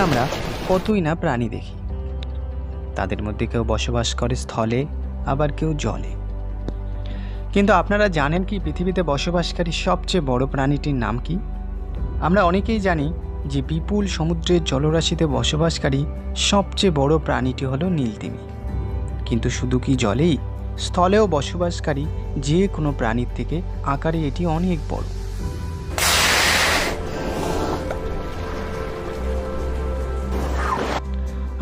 আমরা কতই না প্রাণী দেখি। তাদের মধ্যে কেউ বসবাস করে স্থলে, আবার কেউ জলে। কিন্তু আপনারা জানেন কি পৃথিবীতে বসবাসকারী সবচেয়ে বড় প্রাণীটির নাম কি? আমরা অনেকেই জানি যে বিপুল সমুদ্রের জলরাশিতে বসবাসকারী সবচেয়ে বড় প্রাণীটি হলো নীলতিমি। কিন্তু শুধু কি জলেই, স্থলেও বসবাসকারী যে কোনো প্রাণীর থেকে আকারে এটি অনেক বড়।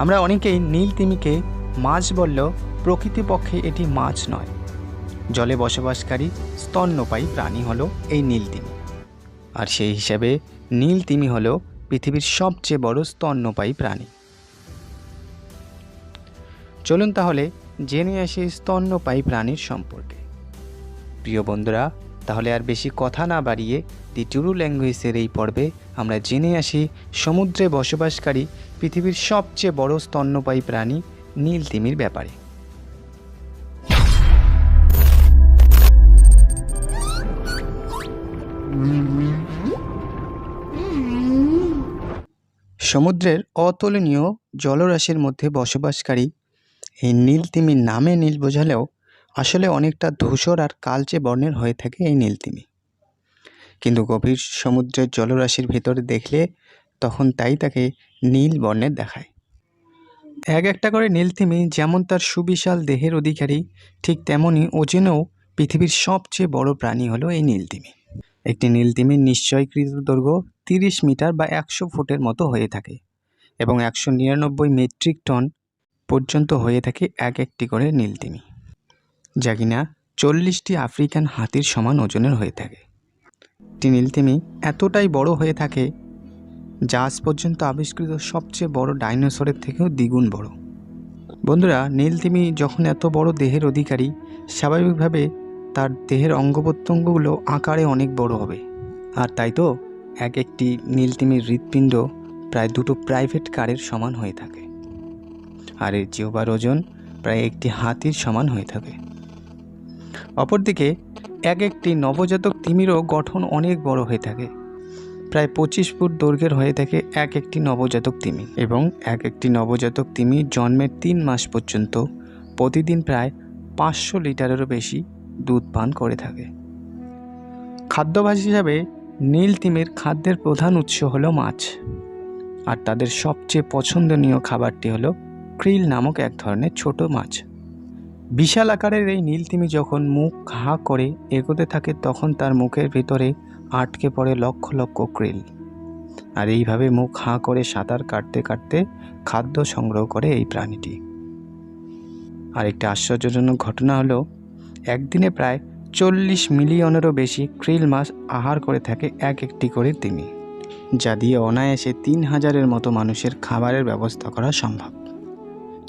আমরা অনেকেই নীলতিমিকে মাছ বললেও প্রকৃতপক্ষে এটি মাছ নয়। জলে বসবাসকারী স্তন্যপায়ী প্রাণী হলো এই নীলতিমি। আর সেই হিসাবে নীলতিমি হলো পৃথিবীর সবচেয়ে বড় স্তন্যপায়ী প্রাণী। চলুন তাহলে জেনে আসি স্তন্যপায়ী প্রাণীর সম্পর্কে। প্রিয় বন্ধুরা, তাহলে আর বেশি কথা না বাড়িয়ে দি টুরু ল্যাঙ্গুয়েজের এই পর্বে আমরা জেনে আসি সমুদ্রে বসবাসকারী পৃথিবীর সবচেয়ে বড় স্তন্যপায়ী প্রাণী নীলতিমির ব্যাপারে। সমুদ্রের অতুলনীয় জলরাশির মধ্যে বসবাসকারী এই নীলতিমির নামে নীল বোঝালেও আসলে অনেকটা ধূসর আর কালচে বর্ণের হয়ে থাকে এই নীলতিমি। কিন্তু গভীর সমুদ্রের জলরাশির ভেতরে দেখলে তখন তাই তাকে নীল বর্ণের দেখায়। এক একটা করে নীলতিমি যেমন তার সুবিশাল দেহের অধিকারী, ঠিক তেমনই ওজনেও পৃথিবীর সবচেয়ে বড় প্রাণী হলো এই নীলতিমি। একটি নীলতিমির নিশ্চয়কৃত দৈর্ঘ্য 30 মিটার বা 100 ফুটের মতো হয়ে থাকে এবং 199 মেট্রিক টন পর্যন্ত হয়ে থাকে এক একটি করে নীলতিমি, যা কিনা 40টি আফ্রিকান হাতির সমান ওজনের হয়ে থাকে। একটি নীলতিমি এতটাই বড় হয়ে থাকে যা আজ পর্যন্ত আবিষ্কৃত সবচেয়ে বড় ডাইনোসরের থেকেও দ্বিগুণ বড়। বন্ধুরা, নীলতিমি যখন এত বড় দেহের অধিকারী, স্বাভাবিকভাবে তার দেহের অঙ্গপ্রত্যঙ্গগুলো আকারে অনেক বড় হবে। আর তাই তো এক একটি নীলতিমির হৃৎপিণ্ড প্রায় 2টো প্রাইভেট কারের সমান হয়ে থাকে, আর এর জিহ্বার ওজন প্রায় একটি হাতির সমান হয়ে থাকে। অপরদিকে এক একটি নবজাতক তিমিরও গঠন অনেক বড় হয়ে থাকে। প্রায় 25 ফুট দৈর্ঘ্যের হয়ে থাকে এক একটি নবজাতক তিমি, এবং এক একটি নবজাতক তিমি জন্মের 3 মাস পর্যন্ত প্রতিদিন প্রায় 500 লিটারেরও বেশি দুধ পান করে থাকে। খাদ্যাভ্যাস হিসাবে নীলতিমির খাদ্যের প্রধান উৎস হলো মাছ, আর তাদের সবচেয়ে পছন্দনীয় খাবারটি হলো ক্রিল নামক এক ধরনের ছোট মাছ। বিশাল আকারের এই নীলতিমি যখন মুখ হা করে এগোতে থাকে তখন তার মুখের ভিতরে আটকে পড়ে লক্ষ লক্ষ ক্রিল, আর এইভাবে মুখ হা করে সাঁতার কাটতে কাটতে খাদ্য সংগ্রহ করে এই প্রাণীটি। আরেকটি আশ্চর্যজনক ঘটনা হলো একদিনে প্রায় 40 মিলিয়নেরও বেশি ক্রিল মাছ আহার করে থাকে এক একটি করে তিমি, যা দিয়ে অনায়াসে 3000-এর মতো মানুষের খাবারের ব্যবস্থা করা সম্ভব।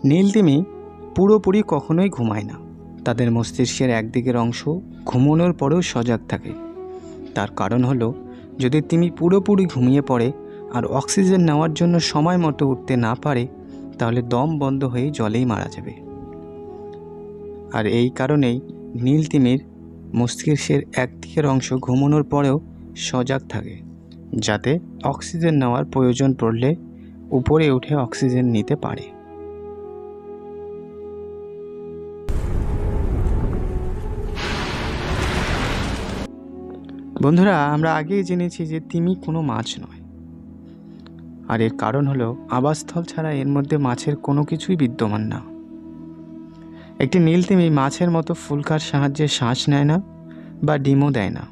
নীলতিমি পুরোপুরি কখনোই ঘুমায় না। তাদের মস্তিষ্কের একদিকের অংশ ঘুমানোর পরেও সজাগ থাকে। তার কারণ হলো যদি তিমি পুরোপুরি ঘুমিয়ে পড়ে আর অক্সিজেন নেওয়ার জন্য সময় মতো উঠতে না পারে, তাহলে দম বন্ধ হয়ে জলেই মারা যাবে। আর এই কারণেই নীলতিমির মস্তিষ্কের একদিকের অংশ ঘুমানোর পরেও সজাগ থাকে, যাতে অক্সিজেন নেওয়ার প্রয়োজন পড়লে উপরে উঠে অক্সিজেন নিতে পারে। বন্ধুরা, আমরা আগেই জেনেছি যে তিমি কোনো মাছ নয়, আর এর কারণ হলো আবাসস্থল ছাড়া এর মধ্যে মাছের কোনো কিছুই বিদ্যমান না। একটি নীলতিমি মাছের মতো ফুলকার সাহায্যে শ্বাস নেয় না বা ডিমও দেয় না।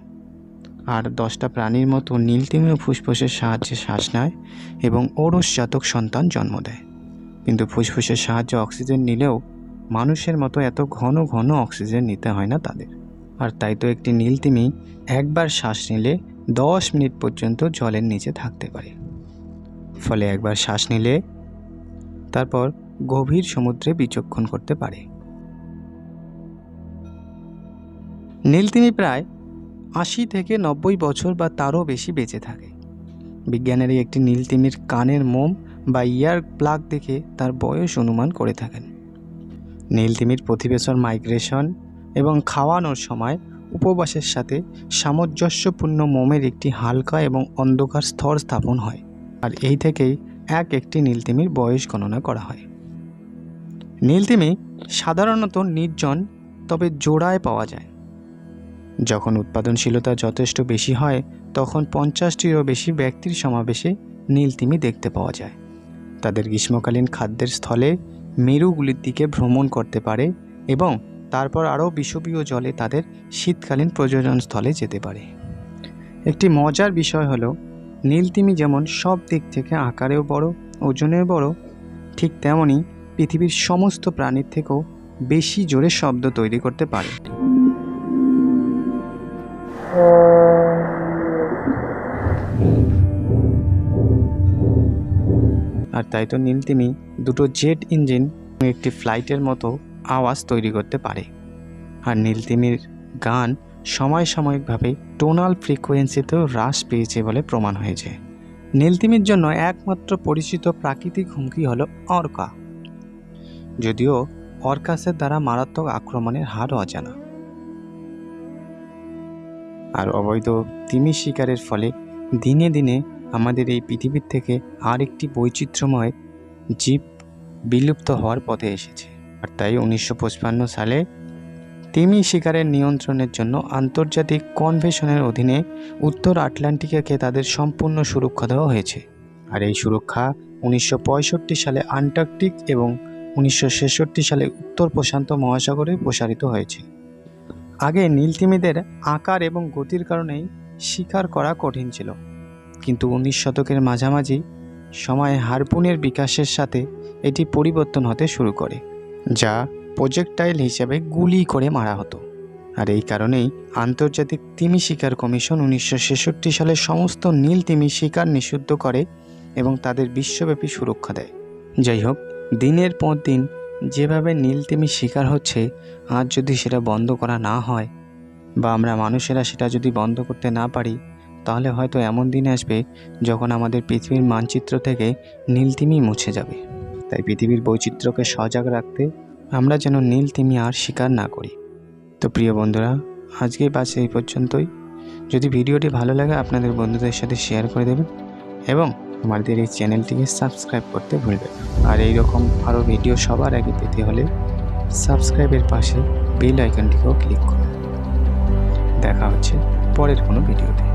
আর 10টা প্রাণীর মতো নীলতিমিও ফুসফুসের সাহায্যে শ্বাস নেয় এবং ঔরসজাতক সন্তান জন্ম দেয়। কিন্তু ফুসফুসের সাহায্যে অক্সিজেন নিলেও মানুষের মতো এত ঘন ঘন অক্সিজেন নিতে হয় না তাদের। আর তাই তো একটি নীলতিমি একবার শ্বাস নিলে 10 মিনিট পর্যন্ত জলের নিচে থাকতে পারে। ফলে একবার শ্বাস নিলে তারপর গভীর সমুদ্রে বিচক্ষণ করতে পারে। নীলতিমি প্রায় 80 থেকে 90 বছর বা তারও বেশি বেঁচে থাকে। বিজ্ঞানীরা একটি নীলতিমির কানের মোম বা ইয়ার প্লাগ দেখে তার বয়স অনুমান করে থাকেন। নীলতিমির প্রতিবেশন মাইগ্রেশন এবং খাওয়ানোর সময় উপবাসের সাথে সামঞ্জস্যপূর্ণ মোমের একটি হালকা এবং অন্ধকার স্তর স্থাপন হয়, আর এই থেকেই একটি নীলতিমির বয়স গণনা করা হয়। নীলতিমি সাধারণত নির্জন তবে জোড়ায় পাওয়া যায়। যখন উৎপাদনশীলতা যথেষ্ট বেশি হয় তখন 50টিরও বেশি ব্যক্তির সমাবেশে নীলতিমি দেখতে পাওয়া যায়। তাদের গ্রীষ্মকালীন খাদ্যের স্থলে মেরুগুলির দিকে ভ্রমণ করতে পারে এবং তারপর আরও বিষুবীয় জলে তাদের শীতকালীন প্রজনন স্থলে যেতে পারে। একটি মজার বিষয় হলো নীলতিমি যেমন সব দিক থেকে আকারেও বড়, ওজনেও বড়, ঠিক তেমনই পৃথিবীর সমস্ত প্রাণীর থেকেও বেশি জোরে শব্দ তৈরি করতে পারে। আর তাই তো নীলতিমি দুটো জেট ইঞ্জিন একটি ফ্লাইটের মতো আওয়াজ তৈরি করতে পারে। আর নীলতিমির গান সাময়িকভাবে টোনাল ফ্রিকোয়েন্সিতেও হ্রাস পেয়েছে বলে প্রমাণ হয়েছে। নীলতিমির জন্য একমাত্র পরিচিত প্রাকৃতিক হুমকি হলো অর্কা, যদিও অর্কাসের দ্বারা মারাত্মক আক্রমণের হার অজানা। আর অবৈধ তিমি শিকারের ফলে দিনে দিনে আমাদের এই পৃথিবীর থেকে আরেকটি বৈচিত্র্যময় জীব বিলুপ্ত হওয়ার পথে এসেছে। আর তাই 1955 সালে তিমি শিকারের নিয়ন্ত্রণের জন্য আন্তর্জাতিক কনভেনশনের অধীনে উত্তর আটলান্টিকাকে তাদের সম্পূর্ণ সুরক্ষা দেওয়া হয়েছে। আর এই সুরক্ষা 1965 সালে আন্টার্কটিক এবং 1966 সালে উত্তর প্রশান্ত মহাসাগরে প্রসারিত হয়েছে। আগে নীলতিমিদের আকার এবং গতির কারণেই শিকার করা কঠিন ছিল, কিন্তু 19 শতকের মাঝামাঝি সময়ে হারপুনের বিকাশের সাথে এটি পরিবর্তন হতে শুরু করে, যা প্রজেক্টাইল হিসেবে গুলি করে মারা হতো। আর এই কারণেই আন্তর্জাতিক তিমি শিকার কমিশন 1966 সালে সমস্ত নীল তিমি শিকার নিষিদ্ধ করে এবং তাদের বিশ্বব্যাপী সুরক্ষা দেয়। যাই হোক, দিনের পর দিন যেভাবে নীল তিমি শিকার হচ্ছে, আজ যদি সেটা বন্ধ করা না হয় বা আমরা মানুষেরা সেটা যদি বন্ধ করতে না পারি, তাহলে হয়তো এমন দিন আসবে যখন আমাদের পৃথিবীর মানচিত্র থেকে নীলতিমি মুছে যাবে। তাই পৃথিবীর বৈচিত্র্যকে সজাগ রাখতে আমরা যেন নীলতিমি আর শিকার না করি। তো প্রিয় বন্ধুরা, আজকেই বাস এই পর্যন্তই। যদি ভিডিওটি ভালো লাগে আপনাদের বন্ধুদের সাথে শেয়ার করে দেবেন এবং আমাদের এই চ্যানেলটিকে সাবস্ক্রাইব করতে ভুলবেন না। আর এইরকম আরও ভিডিও সবার আগে পেতে হলে সাবস্ক্রাইবের পাশে বেল আইকনটিকেও ক্লিক করুন। দেখা হচ্ছে পরের কোনো ভিডিওতে।